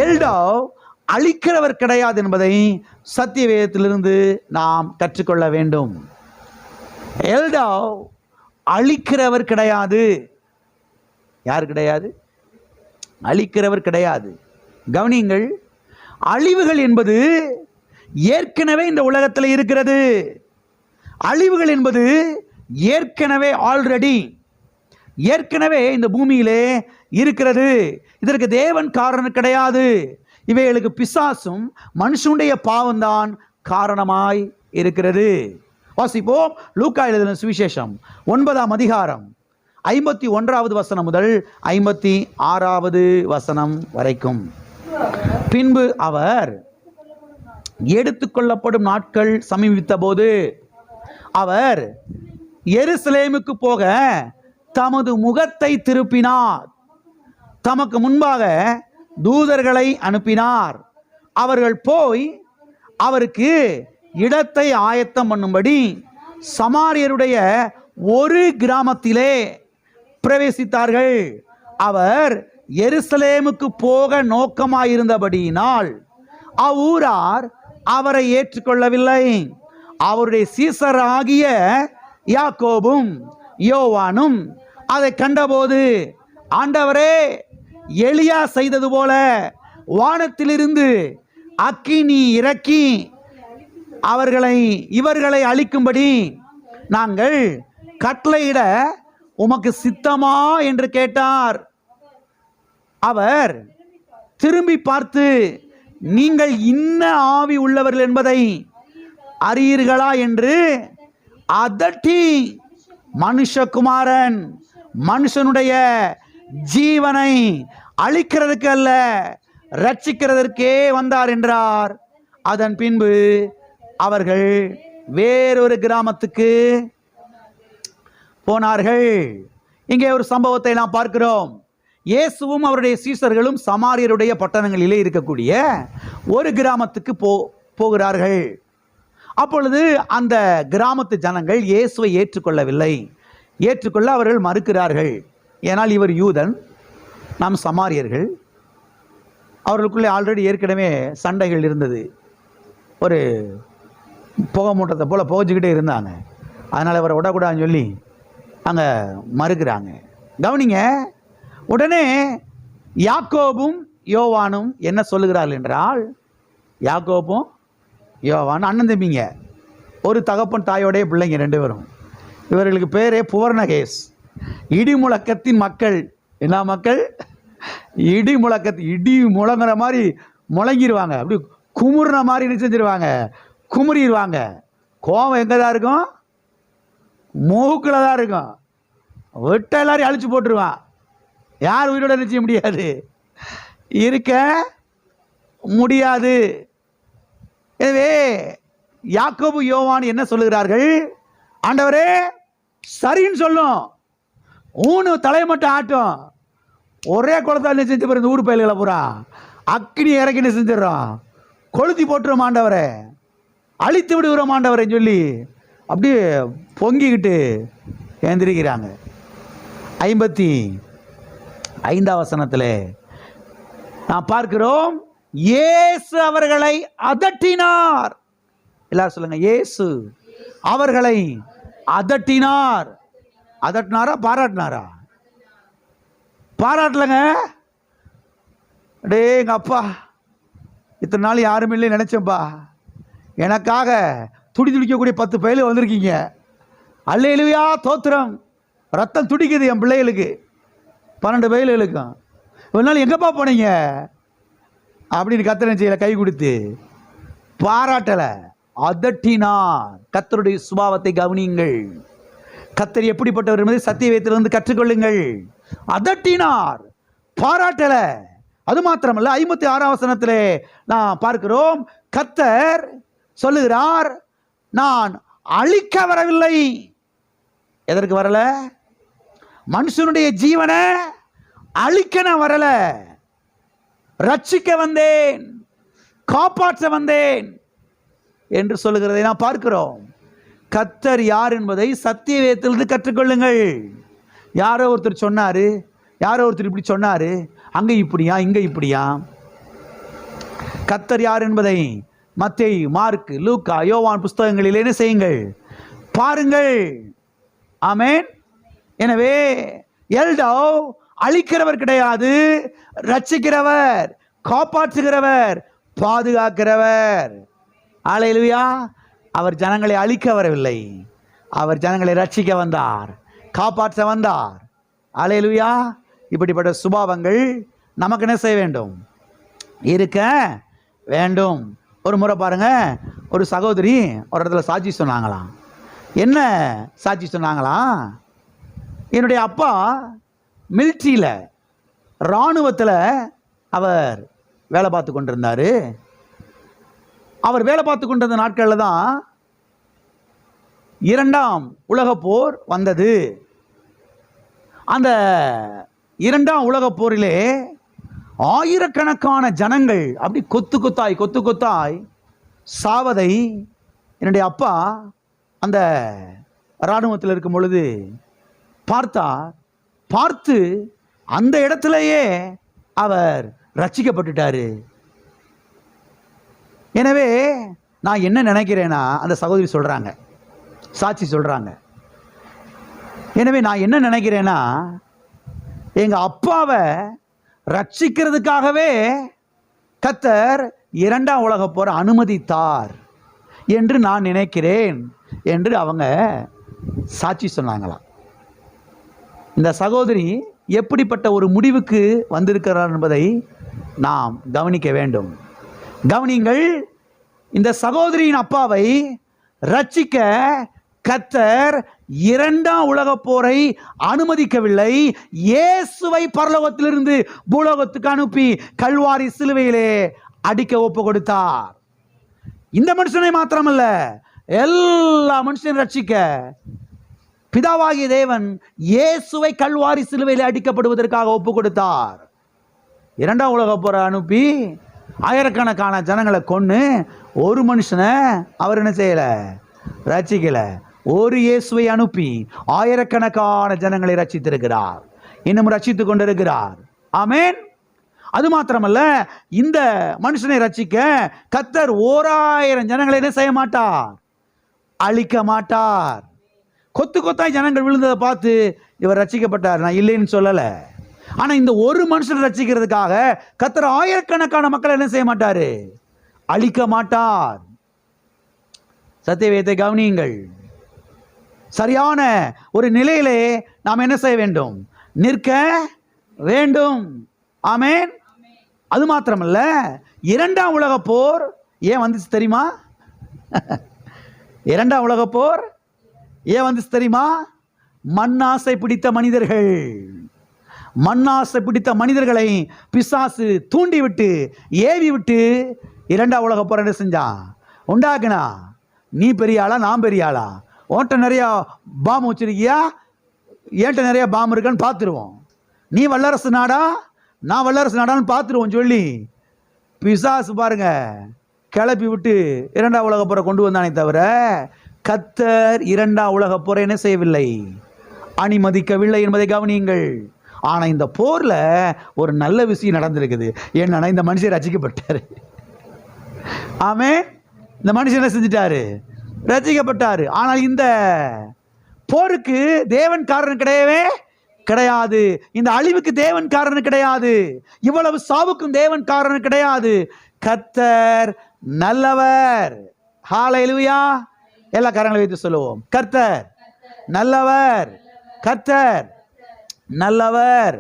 எல்டாவ் அழிக்கிறவர் கிடையாது என்பதை சத்திய வேதத்திலிருந்து நாம் கற்றுக்கொள்ள வேண்டும். எல்டாவ் அழிக்கிறவர் கிடையாது. யார் கிடையாது? அழிக்கிறவர் கிடையாது. கவனியுங்கள், அழிவுகள் என்பது ஏற்கனவே இந்த உலகத்தில் இருக்கிறது. அழிவுகள் என்பது ஏற்கனவே இந்த பூமியிலே இருக்கிறது. இதற்கு தேவன் காரணம் கிடையாது. இவைகளுக்கு பிசாசும் மனுஷனுடைய பாவம்தான் காரணமாய் இருக்கிறது. வாசிப்போம். லூக்கா எழுதின சுவிசேஷம் 9ஆம் அதிகாரம் 51வது வசனம் முதல் 56வது வசனம் வரைக்கும். பின்பு அவர் எடுத்துக்கொள்ளப்படும் நாட்கள் சமீபித்த போது அவர் எருசலேமுக்கு போக தமது முகத்தை திருப்பினார். தமக்கு முன்பாக தூதர்களை அனுப்பினார். அவர்கள் போய் அவருக்கு இடத்தை ஆயத்தம் பண்ணும்படி சமாரியருடைய ஒரு கிராமத்திலே பிரவேசித்தார்கள். அவர் எருசலேமுக்கு போக நோக்கமாயிருந்தபடியினால் அவ்வூரார் அவரை ஏற்றுக்கொள்ளவில்லை. அவருடைய சீசராகிய யாக்கோபும் யோவானும் அதை கண்டபோது, ஆண்டவரே, எலியா செய்தது போல வானத்திலிருந்து அக்கினி இறக்கி இவர்களை அழிக்கும்படி நாங்கள் கட்டளையிட உமக்கு சித்தமா என்று கேட்டார். அவர் திரும்பி பார்த்து, நீங்கள் இன்ன ஆவி உள்ளவர்கள் என்பதை அறியீர்களா என்று அதட்டி, மனுஷகுமாரன் மனுஷனுடைய ஜீவனை அழிக்கிறதுக்கு அல்ல, ரட்சிக்கிறதற்கே வந்தார் என்றார். அதன் பின்பு அவர்கள் வேறொரு கிராமத்துக்கு போனார்கள். இங்கே ஒரு சம்பவத்தை நாம் பார்க்கிறோம். இயேசுவும் அவருடைய சீசர்களும் சமாரியருடைய பட்டணங்களிலே இருக்கக்கூடிய ஒரு கிராமத்துக்கு போகிறார்கள். அப்பொழுது அந்த கிராமத்து ஜனங்கள் இயேசுவை ஏற்றுக்கொள்ளவில்லை. ஏற்றுக்கொள்ள அவர்கள் மறுக்கிறார்கள். ஏனால் இவர் யூதன், நாம் சமாரியர்கள். அவர்களுக்குள்ளே ஆல்ரெடி ஏற்கனவே சண்டைகள் இருந்தது. ஒரு புகை மூட்டத்தை போல் புகைச்சிக்கிட்டே இருந்தாங்க. அதனால் அவரை விடக்கூடாதுன்னு சொல்லி அங்கே மறுக்கிறாங்க. கவனிங்க, உடனே யாக்கோபும் யோவானும் என்ன சொல்லுகிறார்கள் என்றால், யாக்கோபும் யோவான் அண்ணன் தம்பிங்க, ஒரு தகப்பன் தாயோடைய பிள்ளைங்க 2 பேரும். இவர்களுக்கு பேரே புவர்ணகேஸ், இடி முழக்கத்தின் மக்கள். என்ன மக்கள்? இடி முழங்குற மாதிரி முழங்கிடுவாங்க. அப்படி குமுறுன மாதிரி என்ன செஞ்சிருவாங்க? குமுறிடுவாங்க. கோபம் எங்கே தான் இருக்கும்? மூக்கில் தான் இருக்கும். விட்ட எல்லாரையும் அழிச்சு போட்டுருவான். யார் உயிரோட நிச்சய முடியாது, இருக்க முடியாது. எனவே யாக்கோபு யோவான் என்ன சொல்லுகிறார்கள்? ஆண்டவரே, சரின்னு சொல்லும், ஊனு தலையை மட்டும் ஆட்டும், ஒரே குளத்தால் செஞ்சு பாரு, இந்த ஊர் பயில்களை பூரா அக்கினி இறக்கினு செஞ்சிடறோம், கொளுத்தி போட்டுரும் ஆண்டவரே, அழித்து விடுகிறோம் ஆண்டவரேன்னு சொல்லி அப்படியே பொங்கிக்கிட்டு எழுந்திருக்கிறாங்க. 55ஆம் வசனத்தில் நாம் பார்க்கிறோம், இயேசு அவர்களை அதட்டினார். எல்லாரும் சொல்லுங்க, இயேசு அவர்களை அதட்டினார். அதட்டினாரா பாராட்டினாரா? பாராட்டலங்க. டே எங்க அப்பா, இத்தனை நாள் யாரும் இல்லை நினைச்சேன்பா, எனக்காக துடிக்கக்கூடிய 10 பேர் வந்திருக்கீங்க, அல்லேலூயா தோத்திரம், ரத்தம் துடிக்குது என் பிள்ளைகளுக்கு, 12 பேர்களுக்கும். ஒரு நாள் எங்கப்பா போனீங்க அப்படின்னு கத்தனை செய்யல, கை கொடுத்து பாராட்டலை, அதட்டினார். கர்த்தருடைய சுபாவத்தை கவனியுங்கள். கர்த்தர் எப்படிப்பட்டவர் என்பதை சத்திய வேதத்திலிருந்து கற்றுக்கொள்ளுங்கள். அதட்டினார், பாராட்டலை. அது மாத்திரமல்ல, 56ஆம் வசனத்திலே நான் பார்க்கிறோம், கர்த்தர் சொல்லுகிறார், நான் அழிக்க வரவில்லை. எதற்கு வரல? மனுஷனுடைய ஜீவனை அழிக்க நான் வரல, ரட்சிக்க வந்தேன், காப்பாற்ற வந்தேன் என்று சொல்லுகிறதை நான் பார்க்கிறோம். கர்த்தர் யார் என்பதை சத்திய வேதத்திலிருந்து கற்றுக்கொள்ளுங்கள். யாரோ ஒருத்தர் சொன்னாரு, யாரோ ஒருத்தர் இப்படி சொன்னாரு, அங்க இப்படியா இங்க இப்படியா, கர்த்தர் யார் என்பதை மத்தேயு, மார்க், லூக்கா, யோவான் புஸ்தகங்களில் என்ன செய்யுங்கள், பாருங்கள். ஆமென். எனவே எல்டோ அழிக்கிறவர் கிடையாது, ரட்சிக்கிறவர், காப்பாற்றுகிறவர், பாதுகாக்கிறவர். அல்லேலூயா. அவர் ஜனங்களை அழிக்க வரவில்லை, அவர் ஜனங்களை ரட்சிக்க வந்தார், காப்பாற்ற வந்தார். அல்லேலூயா. இப்படிப்பட்ட சுபாவங்கள் நமக்கு என்ன செய்ய வேண்டும், இருக்க வேண்டும். ஒரு முறை பாருங்க, ஒரு சகோதரி ஒரு இடத்துல சாட்சி சொன்னாங்களாம். என்ன சாட்சி சொன்னாங்களாம், என்னுடைய அப்பா மிலிட்ரியில், இராணுவத்தில் அவர் வேலை பார்த்து கொண்டிருந்தார். அவர் வேலை பார்த்து கொண்டிருந்த நாட்களில் தான் இரண்டாம் உலகப் போர் வந்தது. அந்த இரண்டாம் உலகப் போரிலே ஆயிரக்கணக்கான ஜனங்கள் அப்படி கொத்து கொத்தாய் சாவதை என்னுடைய அப்பா அந்த இராணுவத்தில் இருக்கும் பொழுது பார்த்து அந்த இடத்திலேயே அவர் ரட்சிக்கப்பட்டுட்டாரு. எனவே நான் என்ன நினைக்கிறேன்னா, அந்த சகோதரி சொல்றாங்க, சாட்சி சொல்றாங்க, எனவே நான் என்ன நினைக்கிறேன்னா, எங்க அப்பாவை ரட்சிக்கிறதுக்காகவே கர்த்தர் இரண்டாம் உலகப் போரை அனுமதித்தார் என்று நான் நினைக்கிறேன் என்று அவங்க சாட்சி சொன்னாங்களாம். இந்த சகோதரி எப்படிப்பட்ட ஒரு முடிவுக்கு வந்திருக்கிறார் என்பதை நாம் கவனிக்க வேண்டும். கவனிங்கள், இந்த சகோதரியின் அப்பாவை ரட்சிக்க கர்த்தர் இரண்டாம் உலகப் போரை அனுமதிக்கவில்லை. இயேசுவை பரலோகத்திலிருந்து பூலோகத்துக்கு அனுப்பி கல்வாரி சிலுவையிலே அடிக்க ஒப்பு கொடுத்தார். இந்த மனுஷனை மாத்திரமல்ல, எல்லா மனுஷனையும் ரட்சிக்க பிதாவாகிய தேவன் இயேசுவை கல்வாரி சிலுவையில் அடிக்கப்படுவதற்காக ஒப்பு கொடுத்தார். இரண்டாம் உலகப் போரை அனுப்பி ஆயிரக்கணக்கான ஜனங்களை கொன்று ஒரு மனுஷனை அவர் என்ன செய்யல, ரட்சிக்கல. ஒரு இயேசுவை அனுப்பி ஆயிரக்கணக்கான ஜனங்களை ரட்சித்திருக்கிறார், இன்னும் ரட்சித்துக் கொண்டிருக்கிறார். ஆமென். அது மாத்திரமல்ல, இந்த மனுஷனை ரட்சிக்க கர்த்தர் 1000 ஜனங்களை என்ன செய்ய மாட்டார், அழிக்க மாட்டார். கொத்து கொத்தாய் ஜனங்கள் விழுந்ததை பார்த்து இவர் ரட்சிக்கப்பட்டார், நான் இல்லைன்னு சொல்லலை. ஆனால் இந்த ஒரு மனுஷனை ரட்சிக்கிறதுக்காக கர்த்தர் ஆயிரக்கணக்கான மக்களை என்ன செய்ய மாட்டார், அழிக்க மாட்டார். சத்தியவேதத்தை கவனியுங்கள். சரியான ஒரு நிலையிலே நாம் என்ன செய்ய வேண்டும், நிற்க வேண்டும். ஆமென். அது மாத்திரமல்ல, இரண்டாம் உலகப் போர் ஏன் வந்துச்சு தெரியுமா? இரண்டாம் உலகப் போர் ஏன் வந்துச்சு தெரியுமா? மண்ணாசை பிடித்த மனிதர்களை பிசாசு தூண்டிவிட்டு ஏவி விட்டு இரண்டாம் உலகப் போர் என்ன செஞ்சான், உண்டாக்குனா. நீ பெரிய ஆளா, நான் பெரிய ஆளா, ஓட்ட நிறையா பாம்பு வச்சிருக்கியா, ஏன்ட்ட நிறைய பாம்பு இருக்கான்னு பார்த்துருவோம், நீ வல்லரசு நாடா, நான் வல்லரசு நாடான்னு பார்த்துருவோம் சொல்லி பிசாசு பாருங்க கிளப்பி விட்டு இரண்டாம் உலகப் போரை கொண்டு வந்தானே தவிர கர்த்தர் இரண்டாம் உலகப் போரை என்ன செய்யவில்லை, அனுமதிக்கவில்லை என்பதை கவனியுங்கள். ஆனால் இந்த போரில் ஒரு நல்ல விஷயம் நடந்திருக்குது. என்னன்னா, இந்த மனுஷன் ரட்சிக்கப்பட்டார். ஆமென். இந்த மனுஷன் என்ன செஞ்சிட்டாரு, ரட்சிக்கப்பட்டார். ஆனால் இந்த போருக்கு தேவன் காரணம் கிடையவே கிடையாது. இந்த அழிவுக்கு தேவன் காரணம் கிடையாது. இவ்வளவு சாவுக்கும் தேவன் காரணம் கிடையாது. கர்த்தர் நல்லவர். ஹல்லேலூயா. எல்லா கரங்களை வைத்து சொல்லுவோம், கர்த்தர் நல்லவர், கர்த்தர் நல்லவர்.